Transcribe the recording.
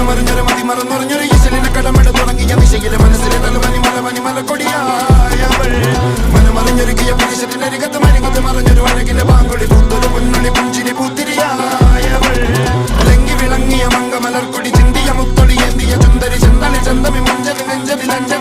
മനമറിഞ്ഞൊരു മതി മറന്നൊറിഞ്ഞൊരു ഈശലിനെ കടമെട തുടങ്ങിയ ദിശയിലെ മനസ്സിലെ മല കൊടിയായവൾ മനമറിഞ്ഞൊരുക്കിയ പുരുഷത്തിനരികത്ത് മരികത്ത് മറിഞ്ഞൊരു അഴകിലെ പാങ്കൊടി പൂത്തൊരു പൊന്നൊളി പുഞ്ചിരി പൂത്തിരിയായവൾ ലങ്ങി വിളങ്ങിയ മംഗമലർക്കൊടി ചിന്തിയ മുത്തൊളി എന്തിയ ചുന്തരി ചെന്തളി ചന്തമി മഞ്ചലി നെഞ്ചതിലഞ്ച